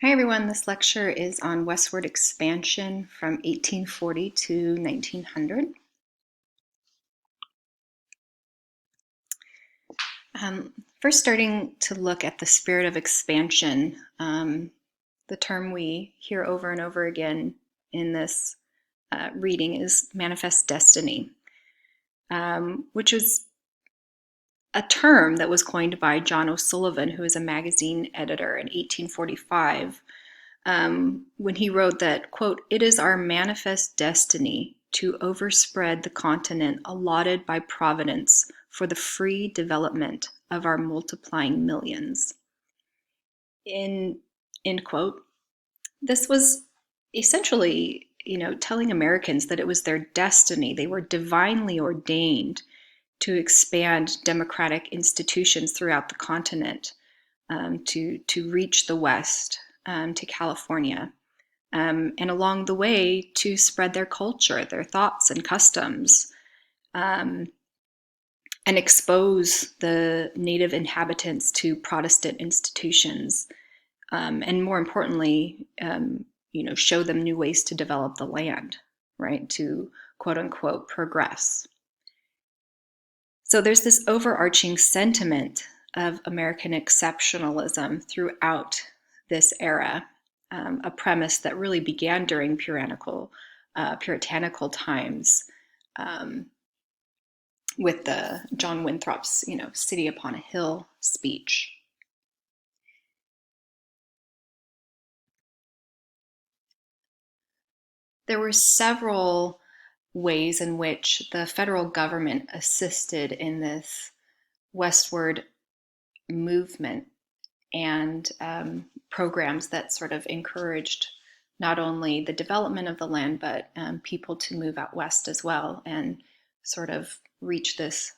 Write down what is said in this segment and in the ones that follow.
Hi everyone, this lecture is on Westward Expansion from 1840 to 1900. First starting to look at the spirit of expansion, the term we hear over and over again in this reading is manifest destiny, which was a term that was coined by John O'Sullivan, who was a magazine editor in 1845, when he wrote that, quote, "It is our manifest destiny to overspread the continent allotted by Providence for the free development of our multiplying millions." End quote. This was essentially, telling Americans that it was their destiny. They were divinely ordained to expand democratic institutions throughout the continent, to reach the West, to California, and along the way to spread their culture, their thoughts and customs, and expose the native inhabitants to Protestant institutions, and more importantly, show them new ways to develop the land, right? To quote unquote progress. So there's this overarching sentiment of American exceptionalism throughout this era, a premise that really began during puritanical times, with the John Winthrop's, "City Upon a Hill" speech. There were several ways in which the federal government assisted in this westward movement, and programs that sort of encouraged not only the development of the land, but people to move out west as well and sort of reach this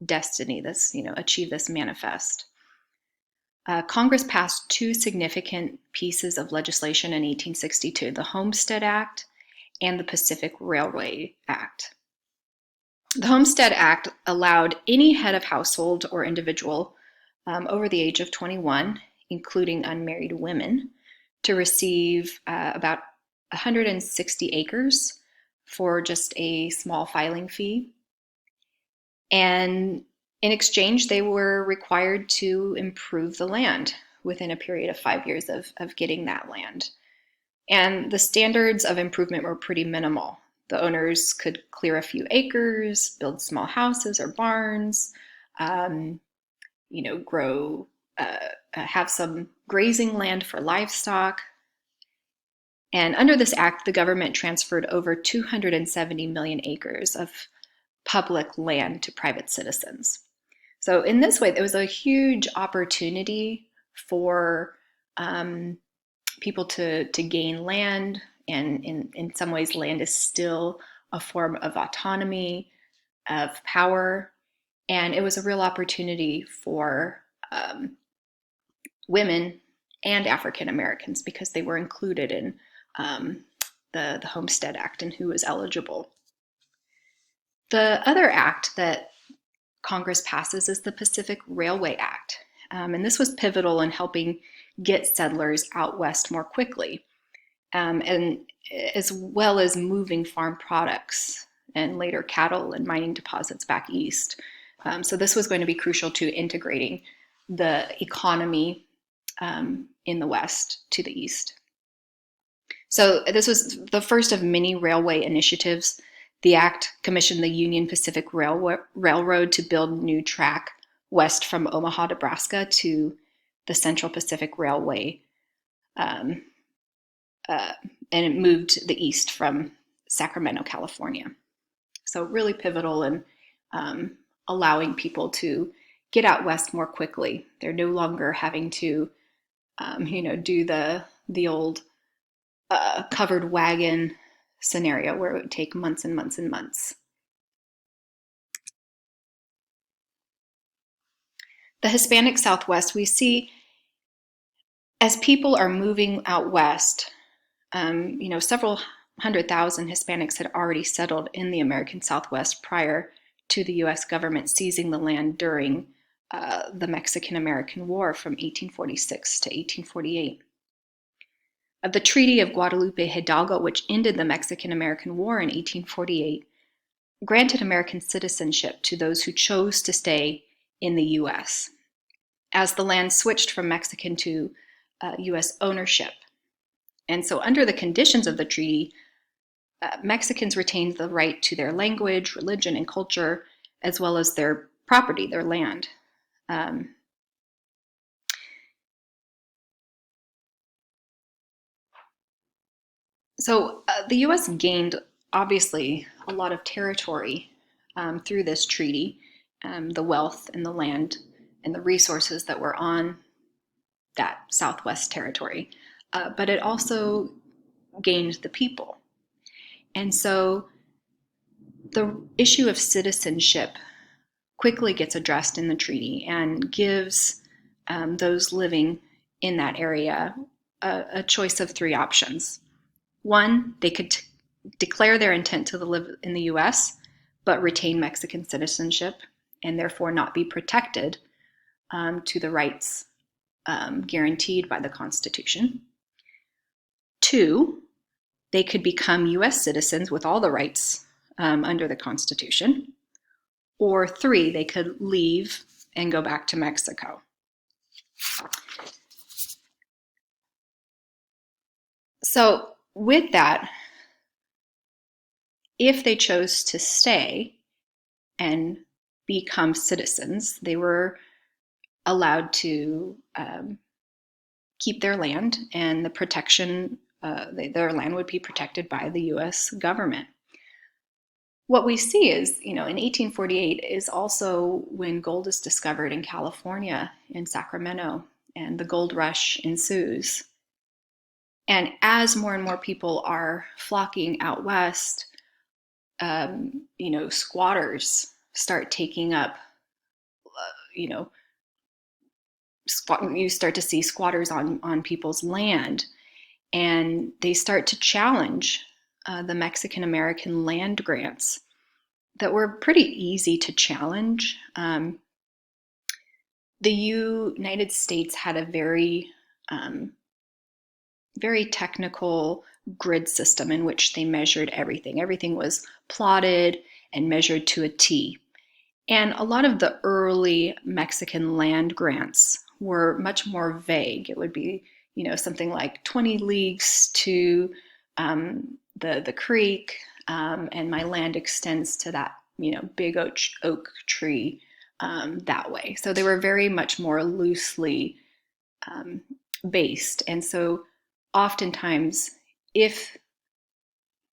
destiny, achieve this manifest. Congress passed two significant pieces of legislation in 1862, the Homestead Act and the Pacific Railway Act. The Homestead Act allowed any head of household or individual over the age of 21, including unmarried women, to receive about 160 acres for just a small filing fee. And in exchange, they were required to improve the land within a period of 5 years of getting that land. And the standards of improvement were pretty minimal. The owners could clear a few acres, build small houses or barns, grow, have some grazing land for livestock. And under this act, the government transferred over 270 million acres of public land to private citizens. So in this way, there was a huge opportunity for people to gain land, and in some ways, land is still a form of autonomy, of power, and it was a real opportunity for women and African Americans because they were included in the Homestead Act and who was eligible. The other act that Congress passes is the Pacific Railway Act, and this was pivotal in helping get settlers out west more quickly, and as well as moving farm products and later cattle and mining deposits back east. So this was going to be crucial to integrating the economy in the west to the east. So this was the first of many railway initiatives. The act commissioned the Union Pacific Railroad to build new track west from Omaha, Nebraska to the Central Pacific Railway, and it moved the east from Sacramento, California. So really pivotal in allowing people to get out west more quickly. They're no longer having to, do the old covered wagon scenario where it would take months and months and months. The Hispanic Southwest, we see as people are moving out west, several 100,000 Hispanics had already settled in the American Southwest prior to the U.S. government seizing the land during the Mexican-American War from 1846 to 1848. The Treaty of Guadalupe Hidalgo, which ended the Mexican-American War in 1848, granted American citizenship to those who chose to stay in the U.S. as the land switched from Mexican to U.S. ownership. And so under the conditions of the treaty, Mexicans retained the right to their language, religion, and culture, as well as their property, their land. So the U.S. gained, obviously, a lot of territory through this treaty, the wealth and the land and the resources that were on that Southwest territory. But it also gained the people. And so the issue of citizenship quickly gets addressed in the treaty and gives those living in that area a choice of three options. One, they could declare their intent to live in the U.S., but retain Mexican citizenship and therefore not be protected to the rights guaranteed by the Constitution. Two, they could become U.S. citizens with all the rights under the Constitution. Or three, they could leave and go back to Mexico. So with that, if they chose to stay and become citizens, they were allowed to keep their land, and the protection, their land would be protected by the U.S. government. What we see is, in 1848 is also when gold is discovered in California, in Sacramento, and the gold rush ensues. And as more and more people are flocking out west, squatters start taking up, you start to see squatters on people's land, and they start to challenge the Mexican-American land grants that were pretty easy to challenge. The United States had a very technical grid system in which they measured everything. Everything was plotted and measured to a T. And a lot of the early Mexican land grants were much more vague. It would be, something like 20 leagues to the creek, and my land extends to that, big oak tree that way. So they were very much more loosely based. And so oftentimes, if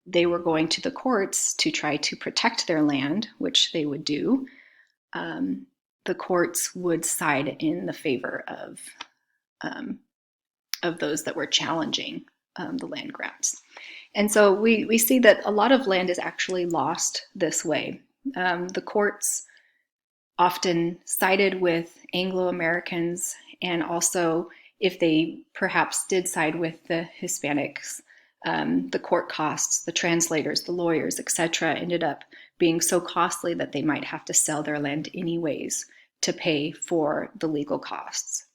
they were going to the courts to try to protect their land, which they would do, the courts would side in the favor of those that were challenging the land grants. And so we see that a lot of land is actually lost this way. The courts often sided with Anglo-Americans, and also if they perhaps did side with the Hispanics, the court costs, the translators, the lawyers, etc., ended up being so costly that they might have to sell their land anyways to pay for the legal costs.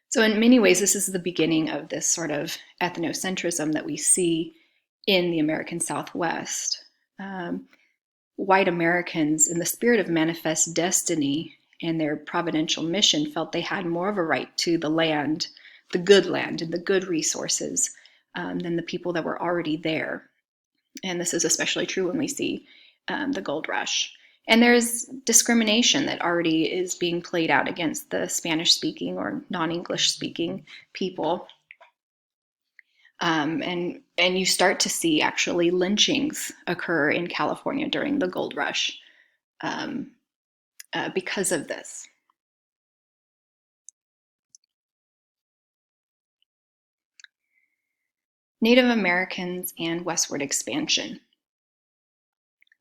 So in many ways, this is the beginning of this sort of ethnocentrism that we see in the American Southwest. White Americans, in the spirit of manifest destiny and their providential mission, felt they had more of a right to the land, the good land, and the good resources than the people that were already there. And this is especially true when we see the gold rush. And there's discrimination that already is being played out against the Spanish-speaking or non-English-speaking people. And you start to see actually lynchings occur in California during the gold rush because of this. Native Americans and westward expansion.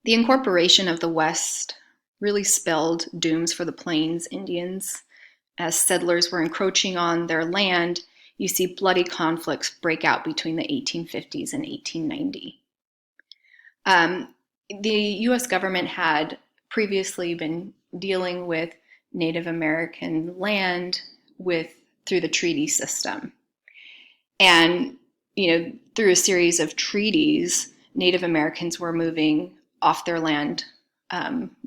The incorporation of the West really spelled dooms for the Plains Indians. As settlers were encroaching on their land, you see bloody conflicts break out between the 1850s and 1890. The U.S. government had previously been dealing with Native American land through the treaty system. And, through a series of treaties, Native Americans were moving off their land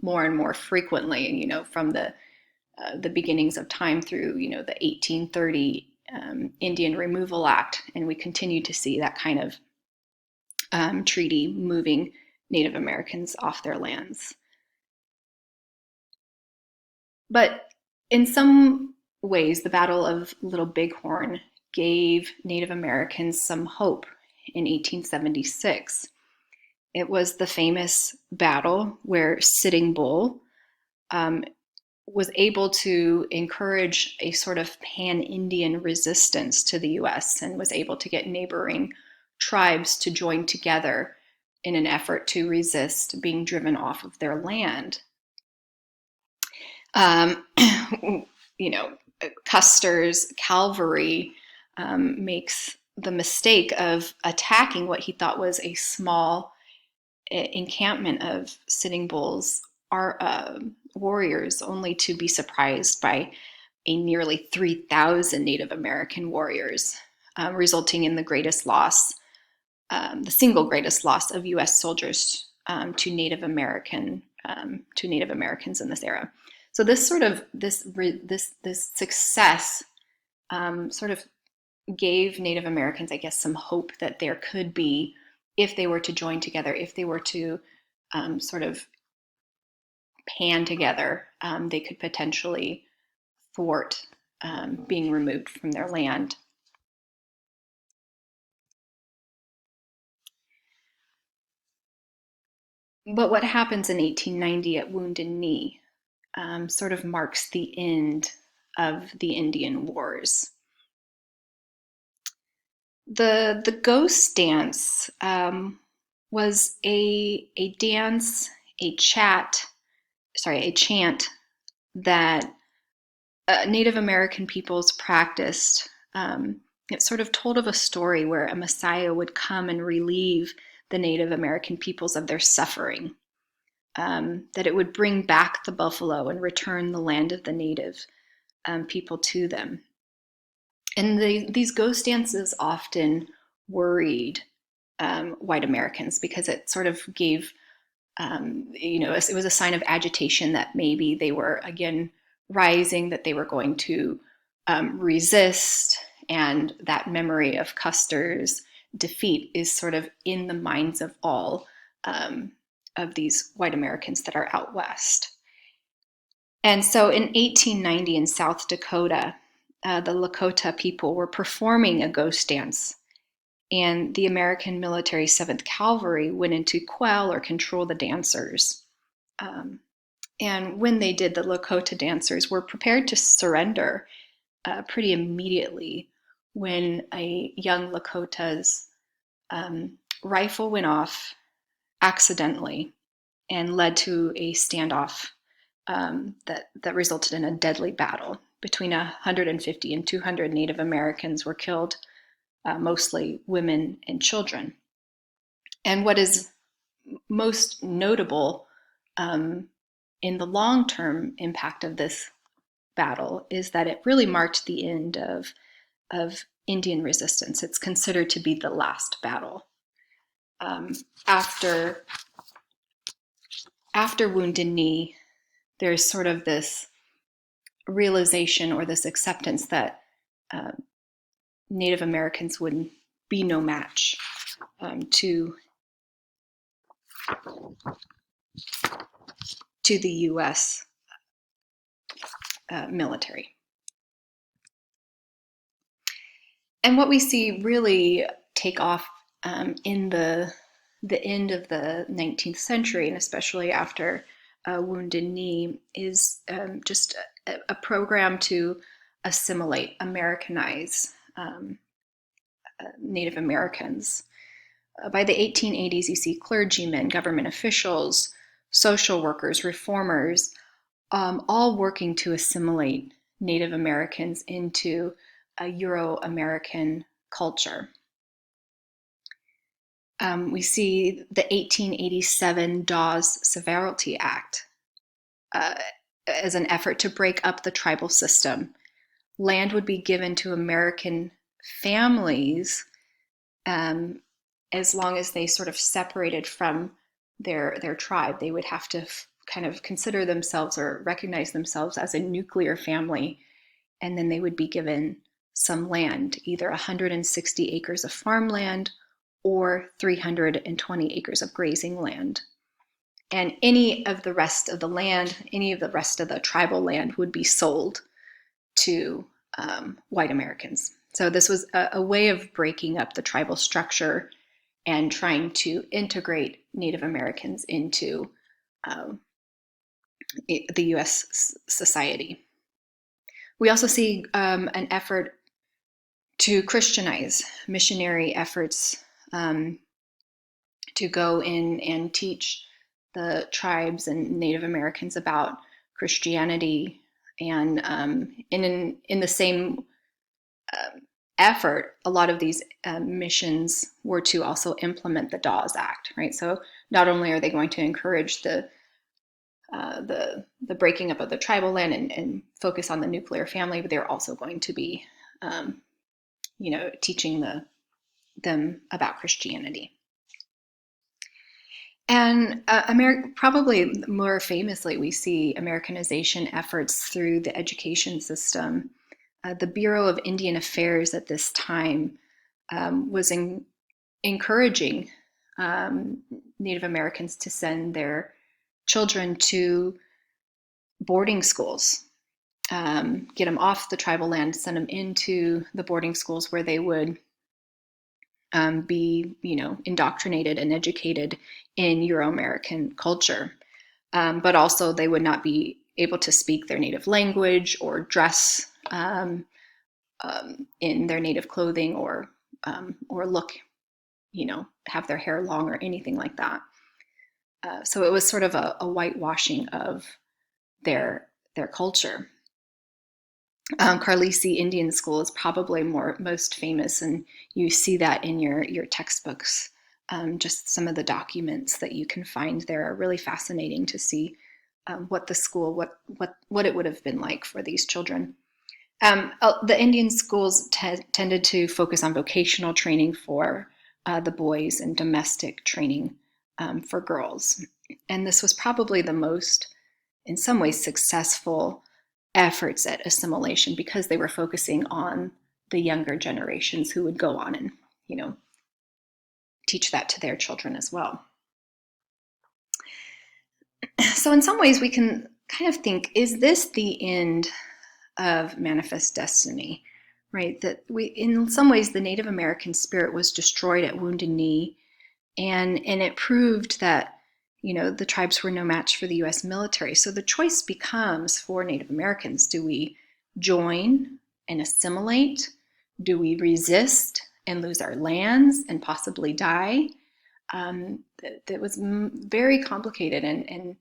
more and more frequently, from the beginnings of time through, the 1830 Indian Removal Act. And we continue to see that kind of treaty moving Native Americans off their lands. But in some ways, the Battle of Little Bighorn gave Native Americans some hope in 1876. It was the famous battle where Sitting Bull was able to encourage a sort of pan-Indian resistance to the US and was able to get neighboring tribes to join together in an effort to resist being driven off of their land. Custer's cavalry makes the mistake of attacking what he thought was a small encampment of Sitting Bull's warriors, only to be surprised by a nearly 3,000 Native American warriors, resulting in the greatest loss, the single greatest loss of U.S. soldiers to Native Americans in this era. So this success sort of gave Native Americans, I guess, some hope that there could be, if they were to join together, if they were to sort of pan together, they could potentially thwart being removed from their land. But what happens in 1890 at Wounded Knee sort of marks the end of the Indian Wars. The ghost dance was a dance, a chant that Native American peoples practiced. It sort of told of a story where a Messiah would come and relieve the Native American peoples of their suffering, that it would bring back the buffalo and return the land of the native people to them. And these ghost dances often worried white Americans because it sort of gave, it was a sign of agitation that maybe they were again rising, that they were going to resist, and that memory of Custer's defeat is sort of in the minds of all of these white Americans that are out west. And so in 1890 in South Dakota, the Lakota people were performing a ghost dance, and the American military 7th Cavalry went in to quell or control the dancers. And when they did, the Lakota dancers were prepared to surrender pretty immediately when a young Lakota's rifle went off accidentally and led to a standoff that resulted in a deadly battle. Between 150 and 200 Native Americans were killed, mostly women and children. And what is most notable in the long-term impact of this battle is that it really marked the end of Indian resistance. It's considered to be the last battle. After Wounded Knee, there's sort of this realization or this acceptance that Native Americans would be no match to the U.S. Military. And what we see really take off in the end of the 19th century, and especially after Wounded Knee, is just a program to assimilate, Americanize Native Americans. By the 1880s, you see clergymen, government officials, social workers, reformers, all working to assimilate Native Americans into a Euro-American culture. We see the 1887 Dawes Severalty Act as an effort to break up the tribal system. Land would be given to American families, as long as they sort of separated from their tribe. They would have to kind of consider themselves or recognize themselves as a nuclear family, and then they would be given some land, either 160 acres of farmland or 320 acres of grazing land. And any of the rest of the land, any of the rest of the tribal land would be sold to white Americans. So this was a way of breaking up the tribal structure and trying to integrate Native Americans into the U.S. society. We also see an effort to Christianize, missionary efforts to go in and teach the tribes and Native Americans about Christianity, and in the same effort, a lot of these missions were to also implement the Dawes Act, right? So not only are they going to encourage the breaking up of the tribal land and focus on the nuclear family, but they're also going to be, teaching them about Christianity. And probably more famously, we see Americanization efforts through the education system. The Bureau of Indian Affairs at this time was encouraging Native Americans to send their children to boarding schools, get them off the tribal land, send them into the boarding schools where they would be, indoctrinated and educated in Euro-American culture. But also they would not be able to speak their native language or dress in their native clothing or look, have their hair long or anything like that. So it was sort of a whitewashing of their culture. Carlisi Indian School is probably most famous, and you see that in your textbooks. Just some of the documents that you can find there are really fascinating to see what the school, what it would have been like for these children. The Indian schools tended to focus on vocational training for the boys and domestic training for girls. And this was probably the most, in some ways, successful efforts at assimilation, because they were focusing on the younger generations who would go on and, teach that to their children as well. So in some ways we can kind of think, is this the end of manifest destiny, right? That in some ways, the Native American spirit was destroyed at Wounded Knee, and it proved that, the tribes were no match for the U.S. military. So the choice becomes for Native Americans: do we join and assimilate? Do we resist and lose our lands and possibly die? That was very complicated and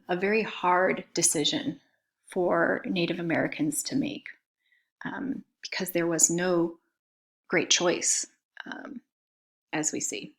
a very hard decision for Native Americans to make, because there was no great choice, as we see.